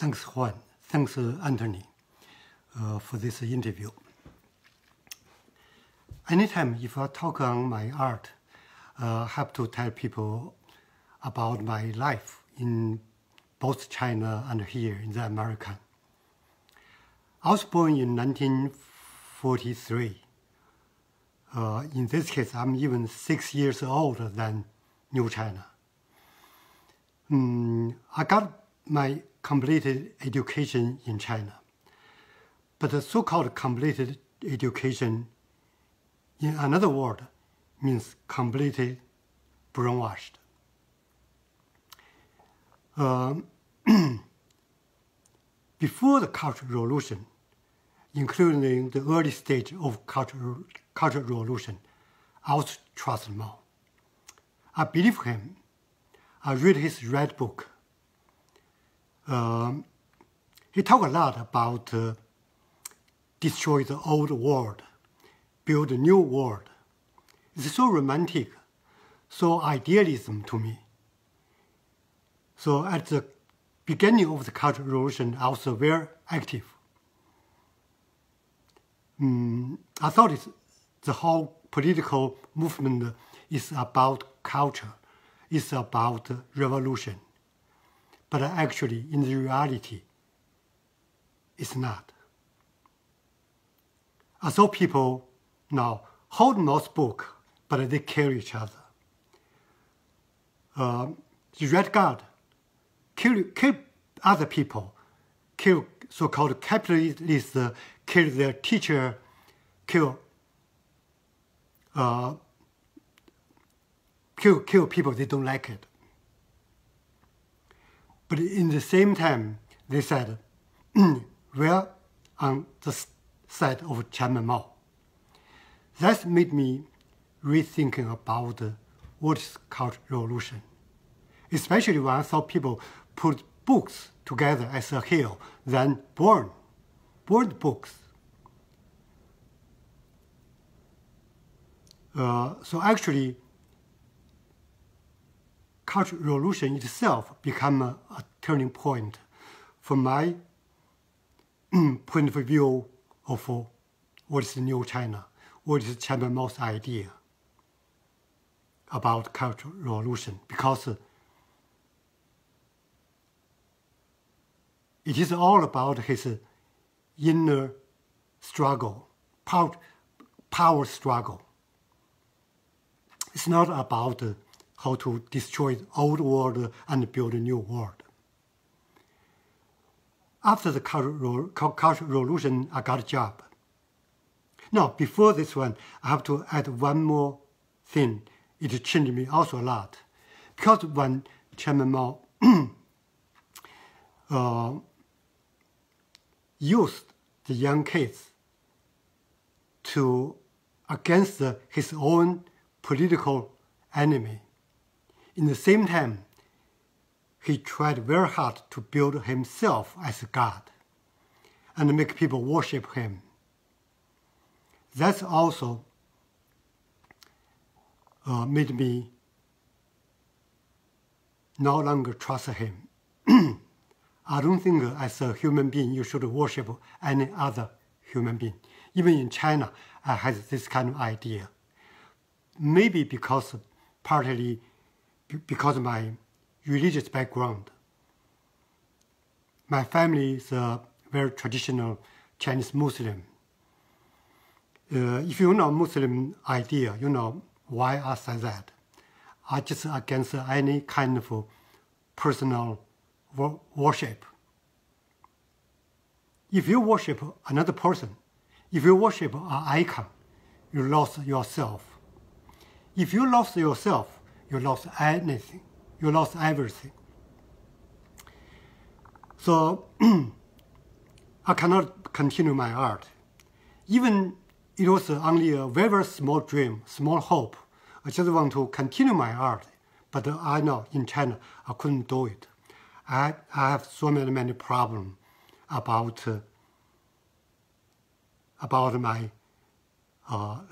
Thanks, Juan. Thanks, Anthony, for this interview. Anytime if I talk on my art, I have to tell people about my life in both China and here in the America. I was born in 1943. In this case, I'm even 6 years older than New China. I got my completed education in China, but the so-called completed education in another word means completely brainwashed. Before the Cultural Revolution, including the early stage of Cultural Revolution, I was trust Mao. I believe him. I read his red book. He talked a lot about destroy the old world, build a new world. It's so romantic, so idealism to me. So at the beginning of the Cultural Revolution, I was very active. I thought the whole political movement is about culture, it's about revolution. But actually, in the reality, it's not. I saw people now hold Mao's book, but they kill each other. The Red Guard kill other people, kill so-called capitalists, kill their teacher, kill people they don't like it. But in the same time, they said, we're on the side of Chairman Mao. That made me rethinking about what is Cultural Revolution, especially when I saw people put books together as a hill, then burn books. So actually, Cultural Revolution itself became a turning point from my point of view of what is the new China, what is Chairman Mao's idea about Cultural Revolution, because it is all about his inner struggle, power struggle. It's not about how to destroy the old world and build a new world. After the Cultural Revolution, I got a job. Now, before this one, I have to add one more thing. It changed me also a lot. Because when Chairman Mao used the young kids against his own political enemy, in the same time, he tried very hard to build himself as a god and make people worship him. That's also made me no longer trust him. I don't think as a human being you should worship any other human being. Even in China, I had this kind of idea. Maybe partly because of my religious background. My family is a very traditional Chinese Muslim. If you know Muslim idea, you know why I say that. I just against any kind of personal worship. If you worship another person, if you worship an icon, you lost yourself. If you lost yourself, you lost anything. You lost everything. So I cannot continue my art. Even it was only a very small dream, small hope. I just want to continue my art, but I know in China I couldn't do it. I have so many problems about my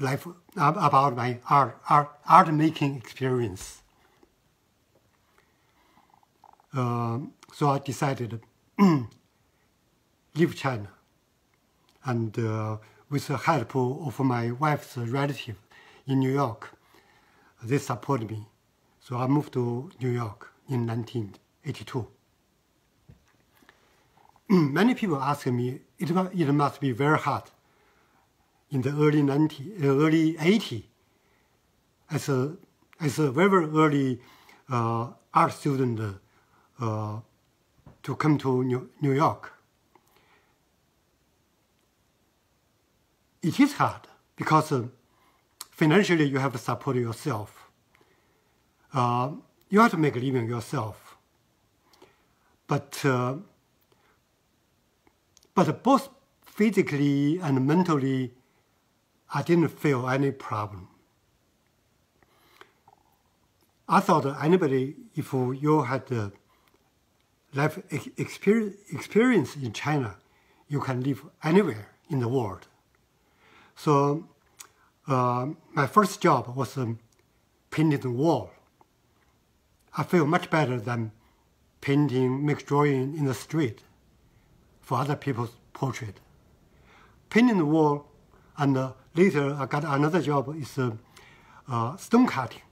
life, about my art making experience. So I decided leave China. And with the help of my wife's relative in New York, they supported me. So I moved to New York in 1982. Many people ask me, it must be very hard in the early 80s as a very early art student to come to New York. It is hard because financially you have to support yourself. You have to make a living yourself. But both physically and mentally, I didn't feel any problem. I thought anybody, if you had life experience in China, you can live anywhere in the world. So my first job was painting the wall. I feel much better than painting, make drawing in the street for other people's portrait. Painting the wall, and later I got another job is stone cutting,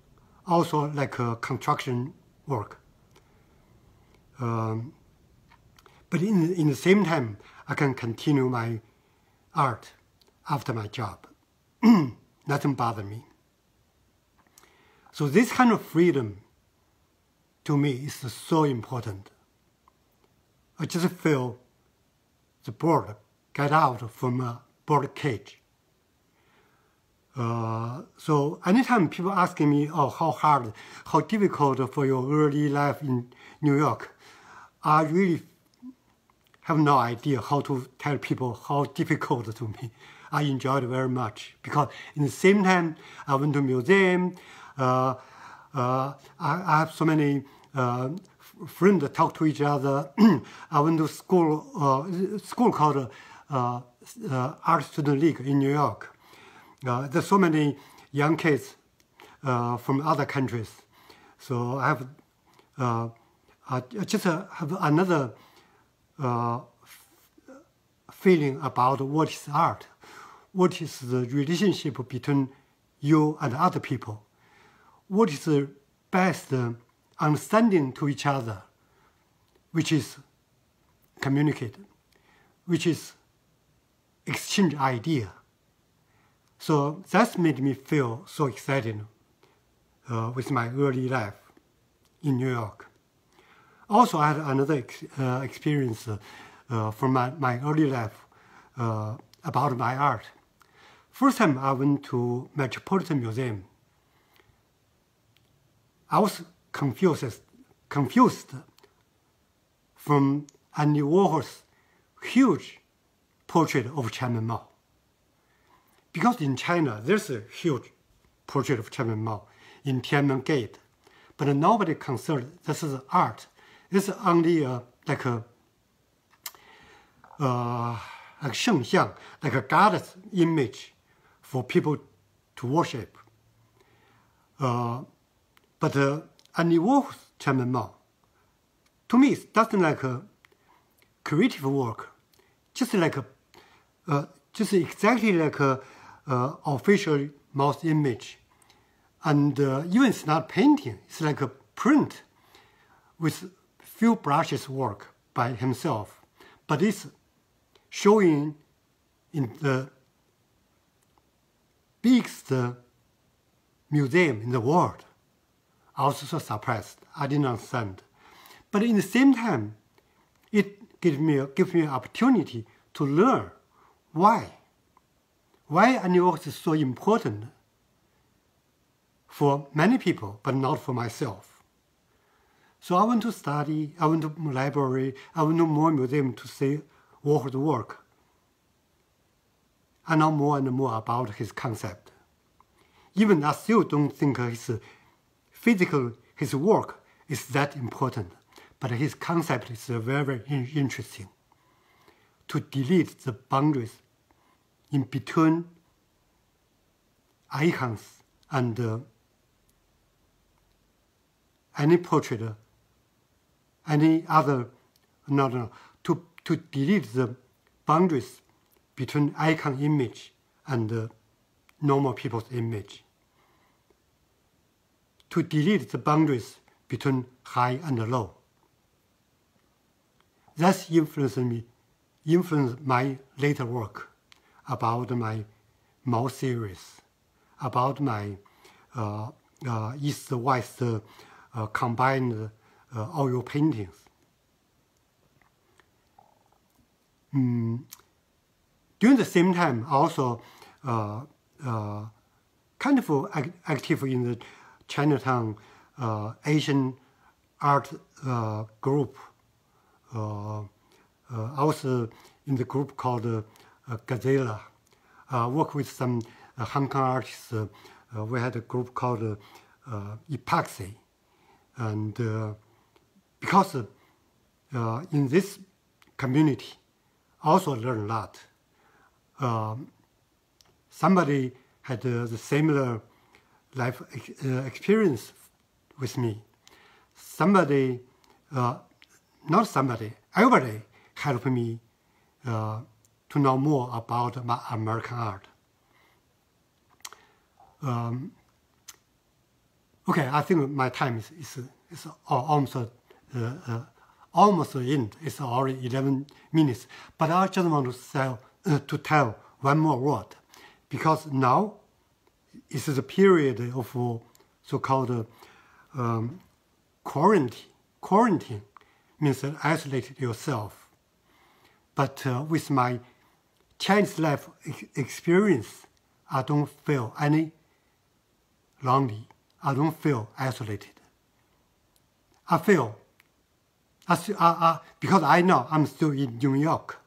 also like construction work. But in the same time, I can continue my art after my job. Nothing bothered me. So this kind of freedom to me is so important. I just feel the bird get out from a bird cage. So anytime people asking me, oh, how hard, how difficult for your early life in New York, I really have no idea how to tell people how difficult to me. I enjoyed it very much because in the same time I went to museum. I have so many friends that talk to each other. I went to school called Art Student League in New York. There's so many young kids from other countries. So I just have another feeling about what is art. What is the relationship between you and other people? What is the best understanding to each other, which is communicate, which is exchange idea. So that made me feel so excited with my early life in New York. Also, I had another experience from my early life about my art. First time I went to Metropolitan Museum, I was confused from Andy Warhol's huge portrait of Chairman Mao. Because in China, there's a huge portrait of Chairman Mao in Tiananmen Gate, but nobody considered this is art. It's only like a shengxiang, like a goddess image for people to worship. But Andy Warhol's Chairman Mao, to me, it doesn't like a creative work, just like just exactly like a official Mao's image. And even it's not painting, it's like a print with few brushes work by himself. But it's showing in the biggest museum in the world. I was so surprised. I didn't understand. But in the same time, it gives me an opportunity to learn why Andy Warhol is so important for many people, but not for myself. So I went to study, I went to library, I went to more museum to see Warhol's work. I know more and more about his concept. Even I still don't think his work is that important, but his concept is very, very interesting. To delete the boundaries in between icons and any portrait, any other, to delete the boundaries between icon image and normal people's image, to delete the boundaries between high and low. That's influenced my later work about my Mao series, about my East-West combined oil paintings. During the same time, also kind of active in the Chinatown Asian art group. I was in the group called Gazella. Work with some Hong Kong artists. We had a group called Epoxy. And because in this community, I also learned a lot. Somebody had the similar life experience with me. Somebody, not somebody, everybody helped me to know more about my American art. Okay, I think my time is almost the end. It's already 11 minutes. But I just want to tell one more word, because now is the period of so-called quarantine. Quarantine means isolate yourself. But with my Chinese life experience, I don't feel any lonely. I don't feel isolated. I feel, because I know I'm still in New York,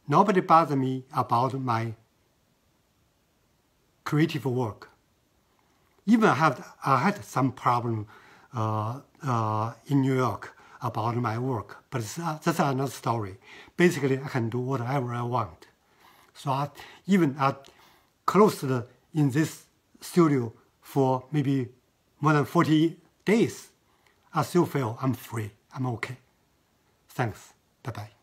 nobody bothers me about my creative work. Even I had some problem in New York about my work, but that's another story. Basically, I can do whatever I want. So I closed in this studio for maybe more than 40 days. I still feel I'm free. I'm okay. Thanks. Bye-bye.